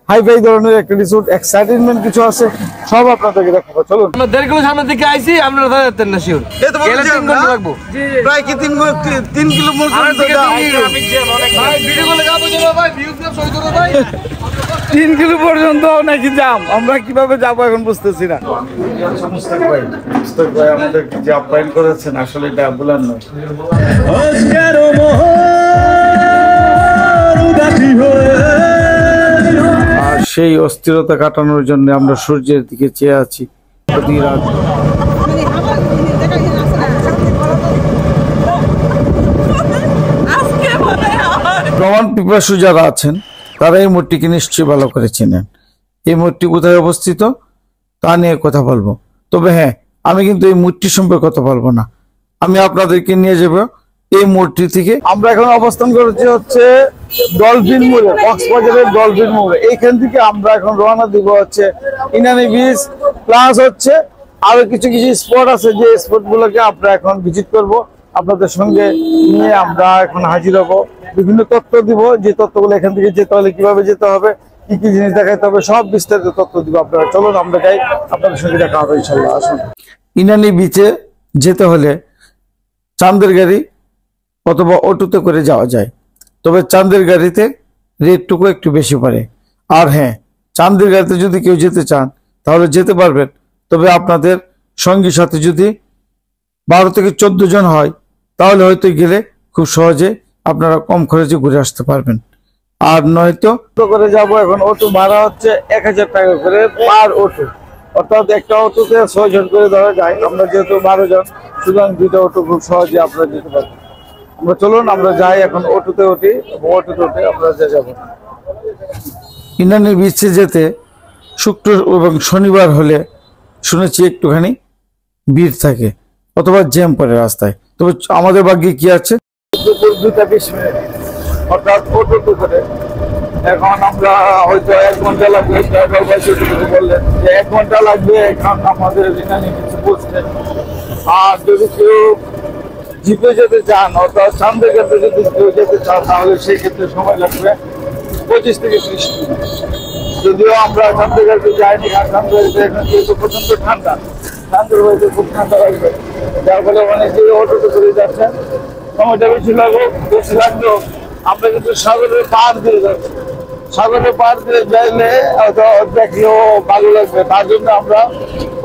Hi fi ধরনের একটা resort, excitement কিছু আছে, সব আপনাদেরকে দেখাবো। চলুন। আমরা 1.5 কিলো সামনে থেকে আইছি, আমরা ধরে যেতেন না শিওর। এই তো বলছি 3 ঘন্টা লাগবো। প্রায় কি 3 কিলো মোট ভাই ভিডিও কলে যাবো চলো ভাই, ভিউজ দিয়ে সই করো ভাই। 3 কিলো পর্যন্ত নাকি জাম, আমরা কিভাবে যাবো এখন বুঝতেছি না। মুস্তাক ভাই আমাদের যে আপ্যায়ন করেছেন আসলে এটা বলার নয়। আর সেই অস্থিরতা কাটানোর জন্য আমরা সূর্যের দিকে চেয়ে আছি প্রতি রাত। প্রমাণ পিপাসু যারা আছেন তারা এই মূর্তিকে নিশ্চয়ই ভালো করে চেনেন। এই মূর্তি কোথায় অবস্থিত তা নিয়ে কথা বলবো, তবে হ্যাঁ, আমি কিন্তু এই মূর্তি সম্পর্কে কথা বলবো না। আমি আপনাদেরকে নিয়ে যাব এই মূর্তি থেকে। আমরা এখন অবস্থান করেছি হচ্ছে ডলফিন মোড়ে, কক্সবাজারের ডলফিন মোড়ে। এইখান থেকে আমরা এখন রওনা দিব হচ্ছে ইনানি বিচ, প্লাস হচ্ছে আরো কিছু কিছু স্পট আছে, যে স্পট গুলোকে আমরা এখন ভিজিট করব। আপনাদের সঙ্গে নিয়ে আমরা এখন হাজির হব, বিভিন্ন তথ্য দিব, যে তথ্যগুলো এখান থেকে যেতে হলে কিভাবে যেতে হবে, কি কি জিনিস দেখাতে হবে, সব বিস্তারিত তথ্য দিব আপনারা। চলুন আমরা যাই, আপনাদের সঙ্গে দেখা হবে ইনশাল্লাহ। আসুন। ইনানি বিচে যেতে হলে চাঁদের গাড়ি অথবা অটোতে করে যাওয়া যায়, তবে চাঁদের গাড়িতে রেটটুকু একটু বেশি পড়ে। আর হ্যাঁ, চাঁদের গাড়িতে যদি কেউ যেতে চান তাহলে যেতে পারবেন, তবে আপনাদের সঙ্গী সাথে যদি 12 থেকে 14 জন হয় তাহলে হয়তো গেলে খুব সহজে আপনারা কম খরচে ঘুরে আসতে পারবেন। আর নয়তো করে যাব। এখন অটো ভাড়া হচ্ছে 1000 টাকা করে পার অটো, অর্থাৎ একটা অটোতে 6 জন করে ধরা যায়। আমরা যেহেতু 12 জন, সুতরাং 2টা অটো খুব সহজে আপনারা যেতে পারবেন। আমরা চলুন আমরা যাই এখন, অটোতে উঠি এবং অটোতে উঠে আমরা যাবো। ইনানি বিচে যেতে শুক্র এবং শনিবার হলে শুনেছি একটুখানি ভিড় থাকে অথবা জ্যাম পড়ে রাস্তায়, তবে আমাদের ভাগ্যে কি আছে, দুপুর 2টা 20 মিনিট, অর্থাৎ অটোতে করে এখন আমরা হয়তো 1 ঘন্টা লাগবে। ড্রাইভার ভাই বললেন যে 1 ঘন্টা লাগবে এখন আমাদের ইনানি বিচে পৌঁছতে। আর যদি কেউ জিপে যেতে চান অর্থাৎ চাঁদের কাছে যদি কেউ যেতে চান তাহলে সেই ক্ষেত্রে সময় লাগবে 25 থেকে 30 মিনিট। যদিও আমরা চাঁদের কাছে যাইনি, আর চাঁদের এখন যেহেতু প্রচন্ড ঠান্ডা, চাঁদের হয়তো খুব ঠান্ডা লাগবে, যার ফলে অনেকে অটোতে করে যাচ্ছেন। সময়টা বেশি লাগলেও আমরা কিন্তু সাগরের পাড় দিয়ে যাচ্ছি। সাগরের পাড় দিয়ে যাইলে হয়তো দেখলেও ভালো লাগবে, তার জন্য আমরা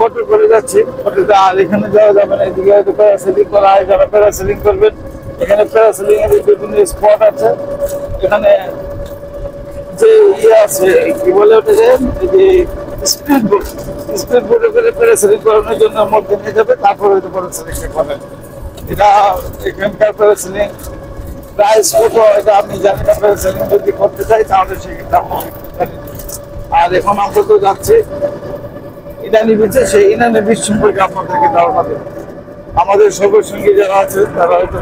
অটো করে যাচ্ছি। অটোতে আর এখানে যাওয়া যাবে না, এদিকে হয়তো প্যারাসেলিং করা হয়, যারা প্যারাসেলিং করবেন এখানে প্যারাসেলিং এর বিভিন্ন স্পট আছে। এখানে যে ইয়ে আছে কি বলে ওটা, যে স্পিড বোটে করে প্যারাসেলিং করানোর জন্য মধ্যে নিয়ে যাবে, তারপরে হয়তো প্যারাসেলিংটা করবেন। এটা এখানকার প্যারাসেলিং প্রাইস কত এটা আমি জানি না। প্যারাসেলিং যদি করতে চাই তাহলে সেক্ষেত্রে আর এখন আমরা তো যাচ্ছি ইনানি বিচে, সেই ইনানি বিচ সম্পর্কে আপনাদেরকে ধারণা দেব। আমাদের সবার সঙ্গে যারা আছে তারা হয়তো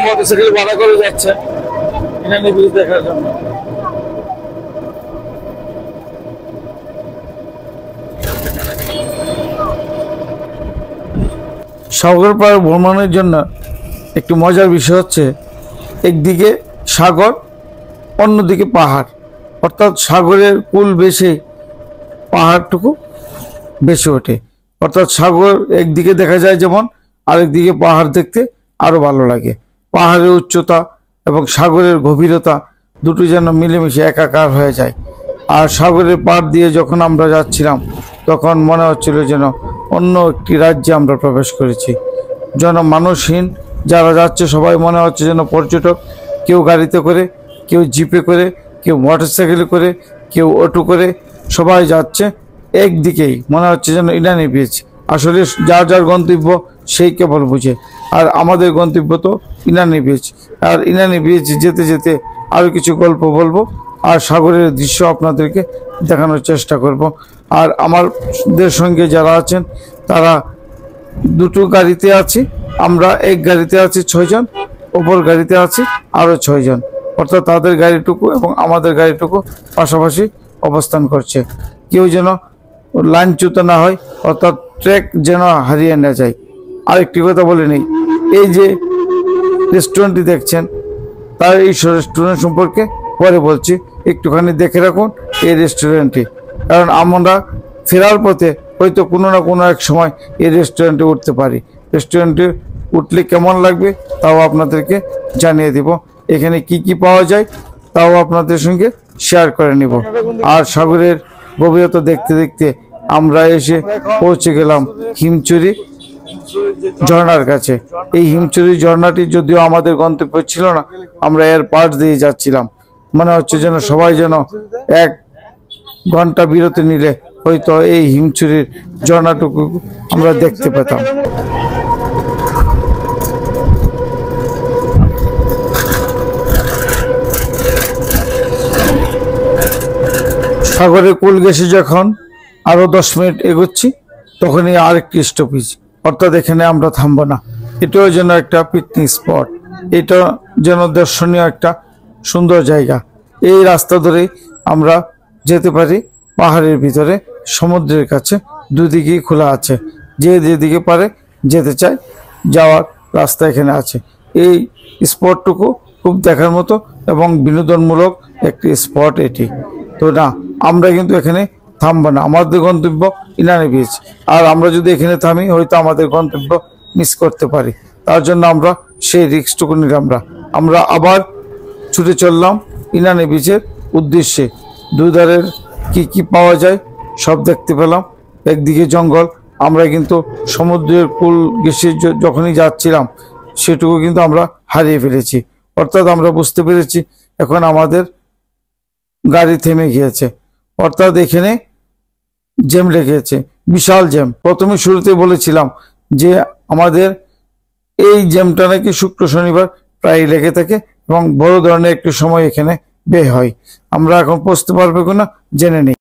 মোটরসাইকেল ভাড়া করে যাচ্ছে ইনানি বিচ দেখার জন্য। সাগর পাড় ভ্রমণের জন্য একটু মজার বিষয় হচ্ছে, একদিকে সাগর অন্যদিকে পাহাড়, অর্থাৎ সাগরের কুল বেশি পাহাড়টুকু বেশি ওঠে। অর্থাৎ সাগর একদিকে দেখা যায় যেমন, আরেকদিকে পাহাড় দেখতে আরো ভালো লাগে। পাহাড়ের উচ্চতা এবং সাগরের গভীরতা দুটো যেন মিলেমিশে একাকার হয়ে যায়। আর সাগরের পাড় দিয়ে যখন আমরা যাচ্ছিলাম তখন মনে হচ্ছিল যেন অন্য একটি রাজ্যে আমরা প্রবেশ করেছি। জনমানুষহীন যারা যাচ্ছে সবাই মনে হচ্ছে যেন পর্যটক, কেউ গাড়িতে করে, কেউ জিপে করে, কেউ মোটরসাইকেলে করে, কেউ অটো করে, সবাই যাচ্ছে একদিকেই। মনে হচ্ছে যেন ইনানি বিচ। আসলে যার যার গন্তব্য সেই কেবল বুঝে, আর আমাদের গন্তব্য তো ইনানি বিচ। আর ইনানি বিচ যেতে যেতে আরও কিছু গল্প বলবো আর সাগরের দৃশ্য আপনাদেরকে দেখানোর চেষ্টা করব। আর আমাদের সঙ্গে যারা আছেন তারা দুটো গাড়িতে আছি, আমরা এক গাড়িতে আছি 6 জন, অপর গাড়িতে আছি আরো 6 জন, অর্থাৎ তাদের গাড়িটুকু এবং আমাদের গাড়িটুকু পাশাপাশি অবস্থান করছে। কেউ যেন লাইনচ্যুত না হয়, অর্থাৎ ট্র্যাক যেন হারিয়ে না যায়। আরেকটি কথা বলে নেই, এই যে রেস্টুরেন্টটি দেখছেন, তার এই রেস্টুরেন্ট সম্পর্কে পরে বলছি, একটুখানি দেখে রাখুন এই রেস্টুরেন্টটি, কারণ আমরা ফেরার পথে হয়তো কোনো না কোনো এক সময় এই রেস্টুরেন্টে উঠতে পারি। রেস্টুরেন্টে উঠলে কেমন লাগবে তাও আপনাদেরকে জানিয়ে দিব, এখানে কি কি পাওয়া যায় তাও আপনাদের সঙ্গে শেয়ার করে নিব। আর সাগরের গভীরতা দেখতে দেখতে আমরা এসে পৌঁছে গেলাম হিমচুরি ঝর্ণার কাছে। এই হিমচুরি ঝর্ণাটি যদিও আমাদের গন্তব্য ছিল না, আমরা এর পাশ দিয়ে যাচ্ছিলাম। মনে হচ্ছে যেন সবাই যেন 1 ঘন্টা বিরতি নিলে হয়তো এই হিমচুরির ঝর্ণাটুকু আমরা দেখতে পেতাম। সাগরের কুল গেছে যখন আরো 10 মিনিট এগোচ্ছি, তখনই আরেকটি স্টপেজ, অর্থাৎ এখানে আমরা থামবো না। এটাও যেন একটা পিকনিক স্পট, এটা যেন দর্শনীয় একটা সুন্দর জায়গা। এই রাস্তা ধরেই আমরা যেতে পারি পাহাড়ের ভিতরে, সমুদ্রের কাছে, দুদিকেই খোলা আছে, যে যেদিকে পারে যেতে চায় যাওয়ার রাস্তা এখানে আছে। এই স্পটটুকু খুব দেখার মতো এবং বিনোদনমূলক একটি স্পট এটি। তো না, আমরা কিন্তু এখানে থামবো না, আমাদের গন্তব্য ইনানি বিচ। আর আমরা যদি এখানে থামি হয়তো আমাদের গন্তব্য মিস করতে পারি, তার জন্য আমরা সেই রিস্কটুকু নিলাম না। আমরা আবার ছুটে চললাম ইনানি বিচের উদ্দেশ্যে। দুধারের কি কি পাওয়া যায় সব দেখতে পেলাম। একদিকে জঙ্গল, আমরা কিন্তু সমুদ্রের কুল ঘেঁষে যখনই যাচ্ছিলাম সেটুকু কিন্তু আমরা হারিয়ে ফেলেছি, অর্থাৎ আমরা বুঝতে পেরেছি এখন আমাদের গাড়ি থেমে গিয়েছে, অর্থাৎ এখানে জ্যাম লেগেছে, বিশাল জ্যাম। প্রথমে শুরুতে বলেছিলাম যে আমাদের এই জ্যামটা নাকি শুক্র শনিবার প্রায় লেগে থাকে এবং বড় ধরনের একটু সময় এখানে ব্যয় হয়। আমরা এখন পৌঁছতে পারবো কিনা জেনে নিই।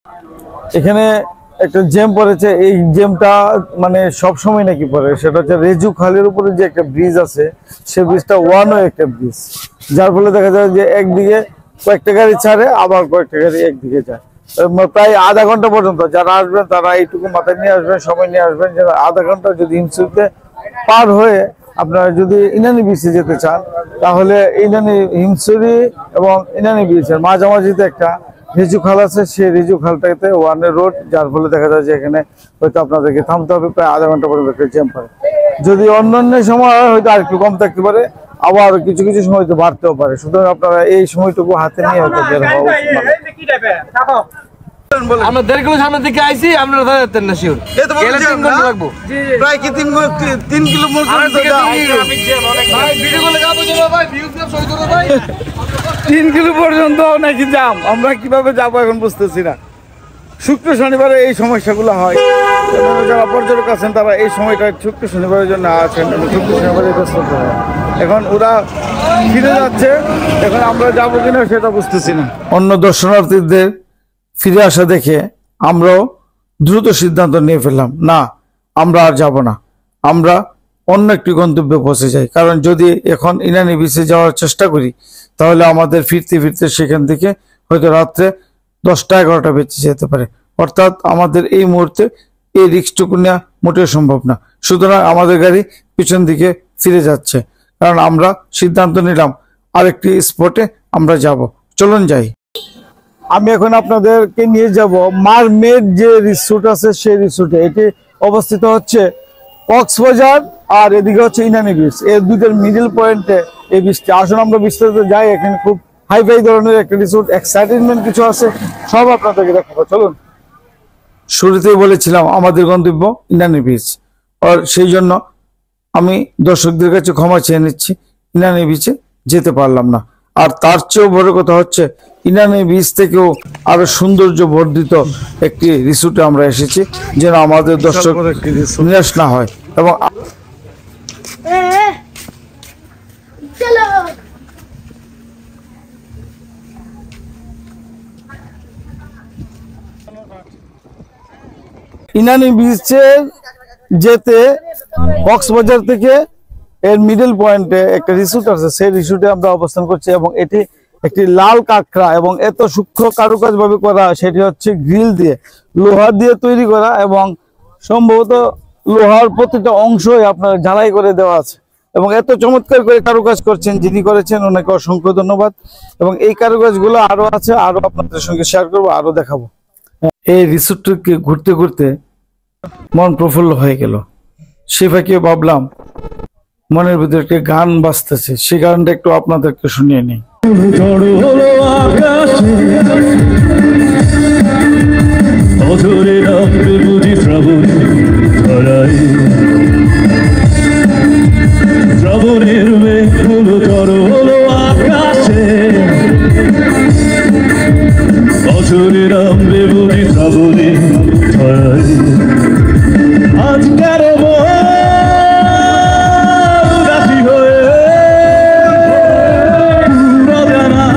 এখানে একটা জ্যাম পড়েছে, এই জ্যামটা মানে সব সময় নাকি পড়ে, সেটা হচ্ছে রেজু খালের উপরে যে একটা ব্রিজ আছে, সেই ব্রিজটা ওয়ান ওয়ে একটা ব্রিজ, যার ফলে দেখা যায় যে একদিকে কয়েকটা গাড়ি ছাড়ে, আবার কয়েকটা গাড়ি একদিকে যায়। প্রায় আধা ঘন্টা পর্যন্ত যারা আসবেন তারা এইটুকু মাথায় নিয়ে আসবেন, সময় নিয়ে আসবেন যে আধা ঘন্টা যদি হিমচুরিতে পার হয়ে আপনারা যদি ইনানি বিচে যেতে চান, তাহলে ইনানি হিমচুরি এবং ইনানি বিচের মাঝামাঝিতে একটা রিজু খাল আছে, সেই রিজু খালটাতে ওয়ানের রোড, যার ফলে দেখা যায় যে এখানে হয়তো আপনাদেরকে থামতে হবে প্রায় আধা ঘন্টা পর্যন্ত একটা জ্যাম পড়ে। যদি অন্যান্য সময় হয়তো আর একটু কম থাকতে পারে, আবার কিছু কিছু সময় তো বাড়তেও পারে। সুতরাং আপনারা এই সময়টুকু হাতে নিয়ে হয়তো বের হওয়া উচিত। আমরা 1.5 কিলো সামনের দিকে আইছি, আপনারা ধরে যেতেন না শিওর। গেলে 3 ঘন্টা লাগবো, প্রায় কি 3 কিলো ভাই ভিডিও কলে গাবো চলো ভাই, ভিউজ না সই করো ভাই। 3 কিলো পর্যন্ত নাকি জাম, আমরা কিভাবে যাবো এখন বুঝতেছি না। শুক্র শনিবারে এই সমস্যাগুলো হয়, যারা পর্যটক আছেন তারা এই সময়টা শুক্র শনিবারের জন্য আছেন, শুক্র শনিবারে ব্যস্ত হয়। এখন ওরা ফিরে যাচ্ছে, এখন আমরা যাবো কিনা সেটা বুঝতেছি না। অন্য দর্শনার্থীদের ফিরে আসা দেখে আমরাও দ্রুত সিদ্ধান্ত নিয়ে ফেললাম, না আমরা আর যাব না, আমরা অন্য একটি গন্তব্যে পৌঁছে যাই। কারণ যদি এখন ইনানি বিচে যাওয়ার চেষ্টা করি তাহলে আমাদের ফিরতে ফিরতে সেখান থেকে হয়তো রাত্রে 10টা-11টা বেঁচে যেতে পারে, অর্থাৎ আমাদের এই মুহূর্তে এই রিস্কটুকু নেওয়া মোটেও সম্ভব না। সুতরাং আমাদের গাড়ি পিছন দিকে ফিরে যাচ্ছে, কারণ আমরা সিদ্ধান্ত নিলাম আরেকটি স্পটে আমরা যাব। চলুন যাই। আমি এখন আপনাদেরকে নিয়ে যাব মারমেড যে রিসোর্ট আছে সেই রিসোর্টে। এটি অবস্থিত হচ্ছে কক্সবাজার আর এদিকে হচ্ছে ইনানি বিচ, এর দুটোর মিডল পয়েন্টে এই বিচটা। আসুন আমরা বিস্তারিত যাই। এখানে খুব হাইফাই ধরনের একটা রিসোর্ট, এক্সাইটেডমেন্ট কিছু আছে, সব আপনাদেরকে দেখাবো। চলুন। শুরুতেই বলেছিলাম আমাদের গন্তব্য ইনানি বিচ, আর সেই জন্য আমি দর্শকদের কাছে ক্ষমা চেয়ে নিচ্ছি, ইনানি বিচে যেতে পারলাম না। আর তার চেয়েও বড় কথা হচ্ছে ইনানি বিচ থেকেও আরো সৌন্দর্য বর্ধিত একটি রিসোর্টে আমরা এসেছি, যেন আমাদের দর্শক নিরাশ না হয়। এবং ইনানি বিচের যেতে কক্সবাজার থেকে এর মিডল পয়েন্টে একটা রিসোর্ট আছে, সেই রিসোর্টে আমরা অবস্থান করছি এবং এটি একটি লাল কাঁকড়া এবং এত সূক্ষ্ম কারুকাজ ভাবে করা, সেটি হচ্ছে গ্রিল দিয়ে লোহা দিয়ে তৈরি করা এবং সম্ভবত লোহার প্রতিটা অংশই আপনার ঝালাই করে দেওয়া আছে এবং এত চমৎকার করে কারুকাজ করছেন, যিনি করেছেন ওনাকে অসংখ্য ধন্যবাদ। এবং এই কারুকাজগুলো আরো আছে, আরো আপনাদের সঙ্গে শেয়ার করবো, আরো দেখাবো। এই রিসোর্টকে ঘুরতে ঘুরতে মন প্রফুল্ল হয়ে গেল। সে ফাঁকে ভাবলাম মনের ভিতরে একটা গান বাজতেছে, সেই গানটা একটু আপনাদেরকে শুনিয়ে নিই। শ্রাবণের মেঘগুলো ঝড় হলো আকাশে, বছরে নামবে বুঝি শ্রাবণে ছড়ায়। আজকের উদাসী হয়ে পুরো জানায়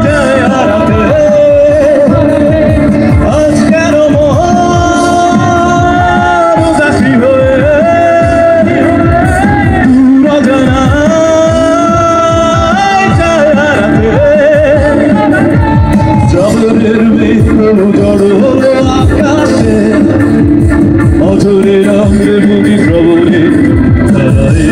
যায় হারাতে, আজকের উদাসী হয়ে পুরো জানায় যায় হারাতে। শ্রাবণের মেঘগুলো ঝড় হলো আকাশে, অঝরে নামবে বুঝি শ্রাবণে ছড়ায়।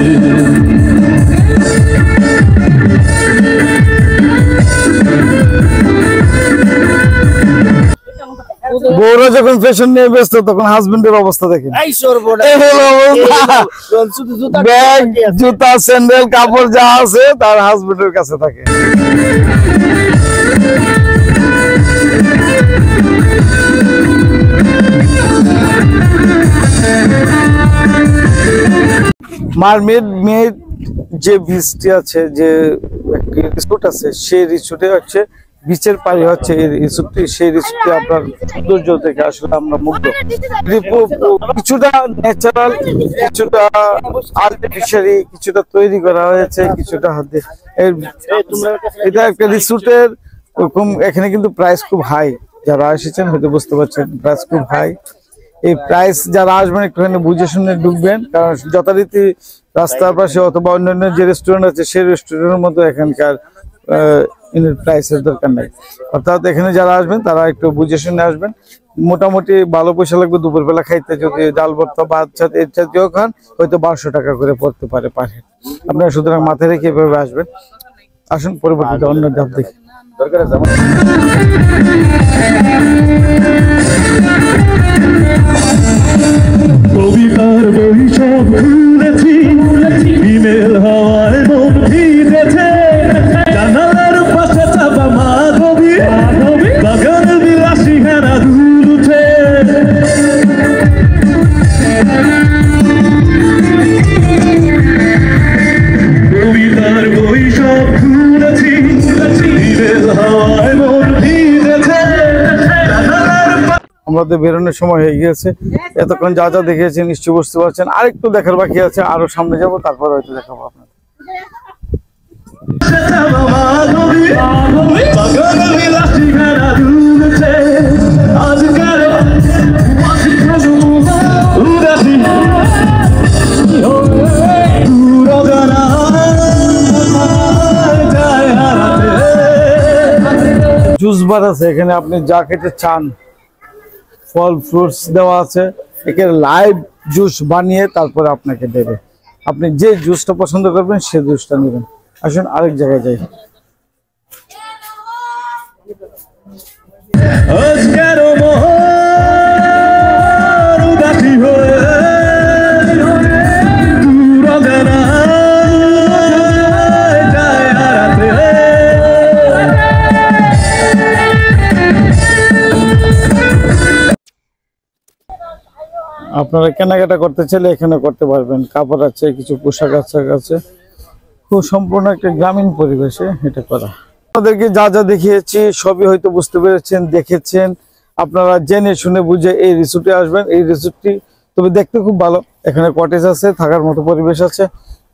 বউরা যখন ফ্যাশন নিয়ে ব্যস্ত তখন হাজবেন্ডের অবস্থা দেখেন, এই হলো অবস্থা। ব্যাগ, জুতা, স্যান্ডেল, কাপড় যা আছে তার হাজবেন্ডের কাছে থাকে। মারমেড মেড যে বিচটি আছে, যে একটি রিসোর্ট আছে, সেই রিসোর্টে হচ্ছে বিচের পাড়ে হচ্ছে এই রিসোর্টটি। সেই রিসোর্টটি আপনার সৌন্দর্য থেকে আসলে আমরা মুগ্ধ। কিছুটা ন্যাচারাল, কিছুটা আর্টিফিশিয়ালি, কিছুটা তৈরি করা হয়েছে, কিছুটা হাতে। এটা একটা রিসোর্টের এখানে কিন্তু প্রাইস খুব হাই। যারা এসেছেন হয়তো বুঝতে পারছেন প্রাইস খুব হাই। এই প্রাইস যারা আসবেন একটুখানি বুঝে শুনে ঢুকবেন, কারণ যথারীতি রাস্তার পাশে অথবা অন্যান্য যে রেস্টুরেন্ট আছে সেই রেস্টুরেন্টের মতো এখানকার প্রাইসের দরকার নাই। অর্থাৎ এখানে যারা আসবেন তারা একটু বুঝে শুনে আসবেন। মোটামুটি ভালো পয়সা লাগবে দুপুরবেলা খাইতে, যদি ডাল ভর্তা ভাত এর জাতীয় খান হয়তো 1200 টাকা করে পড়তে পারে পার হেড। আপনারা সুতরাং মাথায় রেখে এভাবে আসবেন। আসুন পরবর্তীতে অন্য ধাপ দেখি। দরকার আছে কবিতার বই সব খুলেছি, বিমেল হাওয়ায় মন ভিজেছে, জানালার পাশে চাপা মাধবী, বাগান বিলাসী হেনা দুলছে। কবিতার বই সব খুলেছি, বিমেল হাওয়ায় মন ভিজেছে, জানালার আমাদের বেরোনোর সময় হয়ে গিয়েছে। এতক্ষণ যা যা দেখিয়েছি নিশ্চয়ই বুঝতে পারছেন। আরেকটু দেখার বাকি আছে, আরো সামনে যাব, তারপর হয়তো দেখাবো আপনাদের। জুস বার আছে এখানে, আপনি যা খেতে চান ফল ফ্রুটস দেওয়া আছে, একে লাইভ জুস বানিয়ে তারপরে আপনাকে দেবে। আপনি যে জুসটা পছন্দ করবেন সেই জুসটা নেবেন। আসুন আরেক জায়গায় যাই। আপনারা কেনাকাটা করতে চাইলে এখানে করতে পারবেন। কাপড় আছে, কিছু পোশাক আছে, খুব সম্পূর্ণ একটা গ্রামীণ পরিবেশে এটা করা। আপনাদেরকে যা যা দেখিয়েছি সবই হয়তো বুঝতে পেরেছেন, দেখেছেন। আপনারা জেনে শুনে বুঝে এই রিসোর্টে আসবেন। এই রিসোর্টটি তবে দেখতে খুব ভালো, এখানে কটেজ আছে, থাকার মতো পরিবেশ আছে।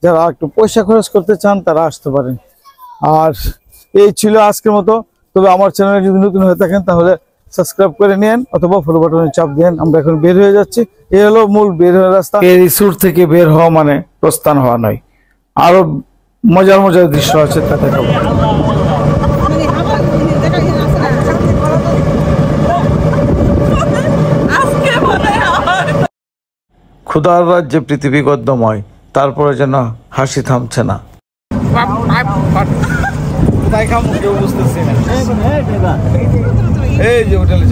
যারা একটু পয়সা খরচ করতে চান তারা আসতে পারেন। আর এই ছিল আজকের মতো। তবে আমার চ্যানেলে যদি নতুন হয়ে থাকেন তাহলে সাবস্ক্রাইব করে নিন অথবা ফলো বাটনে চাপ দেন। আমরা এখন বের হয়ে যাচ্ছি। এই হলো মূল বের হওয়ার রাস্তা। এই রিসোর্ট থেকে বের হওয়া মানে প্রস্থান হওয়া নয়, আরো মজার মজার দৃশ্য আছে তা দেখাবো। ক্ষুধার রাজ্যে পৃথিবী গদ্যময়, তারপরে যেন হাসি থামছে না। কোথায় খাবো কেউ বুঝতেছি না। এই যে হোটেলে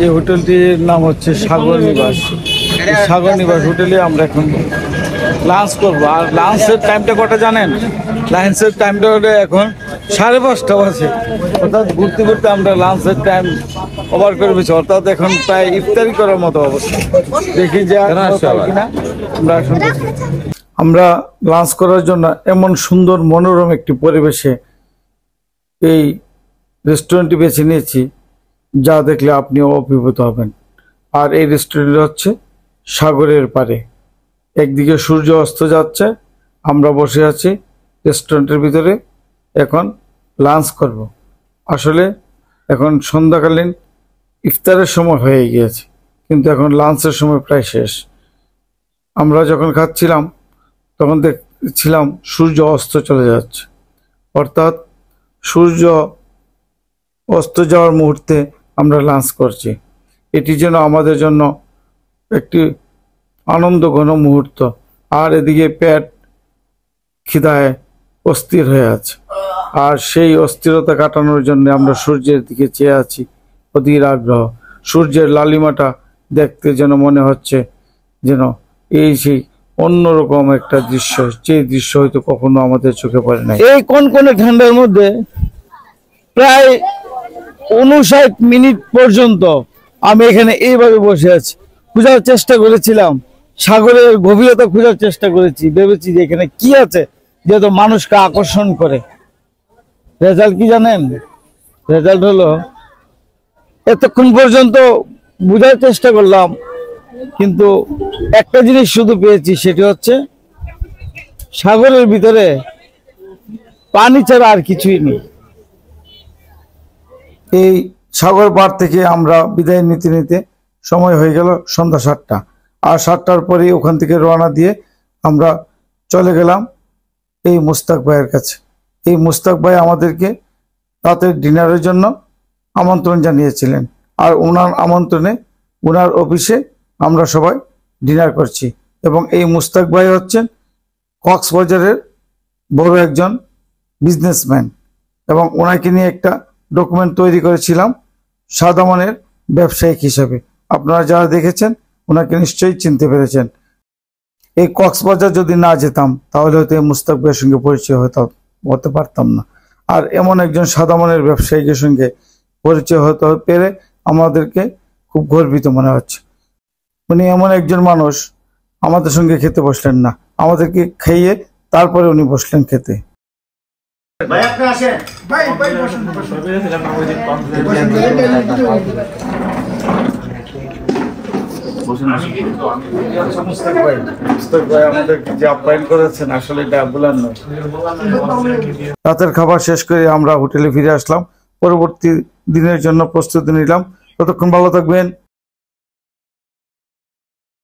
এই হোটেলটির নাম হচ্ছে সাগর নিবাস। সাগর নিবাস হোটেলে আমরা এখন লাঞ্চ করবো। আর লাঞ্চের টাইমটা কটা জানেন? লাঞ্চের টাইমটা হলে এখন 5:30 বাজে। অর্থাৎ ঘুরতে ঘুরতে আমরা লাঞ্চের টাইম ওভার করে ফেলছি। অর্থাৎ এখন প্রায় ইফতারি করার মতো অবস্থা। দেখি যে কিনা আমরা এখন আমরা লাঞ্চ করার জন্য এমন সুন্দর মনোরম একটি পরিবেশে এই রেস্টুরেন্টটি বেছে নিয়েছি, যা দেখলে আপনিও অভিভূত হবেন। আর এই রেস্টুরেন্ট হচ্ছে সাগরের পাড়ে। একদিকে সূর্য অস্ত যাচ্ছে, আমরা বসে আছি রেস্টুরেন্টের ভিতরে, এখন লাঞ্চ করব। আসলে এখন সন্ধ্যাকালীন ইফতারের সময় হয়ে গিয়েছে, কিন্তু এখন লাঞ্চের সময় প্রায় শেষ। আমরা যখন খাচ্ছিলাম তখন দেখছিলাম সূর্য অস্ত চলে যাচ্ছে। অর্থাৎ সূর্য অস্ত যাওয়ার মুহূর্তে আমরা লাঞ্চ করছি। এটি যেন আমাদের জন্য একটি আনন্দ ঘন মুহূর্ত। আর এদিকে পেট খিদায় অস্থির হয়ে আছে, আর সেই অস্থিরতা কাটানোর জন্য আমরা সূর্যের দিকে চেয়ে আছি অধীর আগ্রহ। সূর্যের লালিমাটা দেখতে যেন মনে হচ্ছে যেন এই সেই অন্যরকম একটা দৃশ্য, যে দৃশ্য হয়তো কখনো আমাদের চোখে পড়ে নাই। এই কনকনে ঠান্ডার মধ্যে প্রায় 59 মিনিট পর্যন্ত আমি এখানে এইভাবে বসে আছি। খোঁজার চেষ্টা করেছিলাম, সাগরের গভীরতা খোঁজার চেষ্টা করেছি, ভেবেছি যে এখানে কি আছে যেহেতু মানুষকে আকর্ষণ করে। রেজাল্ট কি জানেন? রেজাল্ট হলো এতক্ষণ পর্যন্ত বোঝার চেষ্টা করলাম, কিন্তু একটা জিনিস শুধু পেয়েছি, সেটি হচ্ছে সাগরের ভিতরে পানি ছাড়া আর কিছুই নেই। এই সাগর পাড় থেকে আমরা বিদায় নিতে নিতে সময় হয়ে গেল সন্ধ্যা 7টা। আর 7টার পরে ওখান থেকে রওনা দিয়ে আমরা চলে গেলাম এই মুস্তাক ভাইয়ের কাছে। এই মুস্তাক ভাই আমাদেরকে রাতের ডিনারের জন্য আমন্ত্রণ জানিয়েছিলেন, আর ওনার আমন্ত্রণে ওনার অফিসে আমরা সবাই ডিনার করছি। এবং এই মুস্তাক ভাই হচ্ছেন কক্সবাজারের বড় একজন বিজনেসম্যান, এবং ওনাকে নিয়ে একটা ডকুমেন্ট তৈরি করেছিলাম সাদামনের ব্যবসায়িক হিসেবে। আপনারা যারা দেখেছেন ওনাকে নিশ্চয়ই চিনতে পেরেছেন। এই কক্সবাজার যদি না যেতাম তাহলে হয়তো এই মুস্তাক ভাইয়ের সঙ্গে পরিচয় হতে পারতাম না। আর এমন একজন সাদামনের ব্যবসায়িকের সঙ্গে পরিচয় হতে পেরে আমাদেরকে খুব গর্বিত মনে হচ্ছে। উনি এমন একজন মানুষ, আমাদের সঙ্গে খেতে বসলেন না, আমাদেরকে খাইয়ে তারপরে উনি বসলেন খেতে। রাতের খাবার শেষ করে আমরা হোটেলে ফিরে আসলাম। পরবর্তী দিনের জন্য প্রস্তুতি নিলাম। ততক্ষণ ভালো থাকবেন।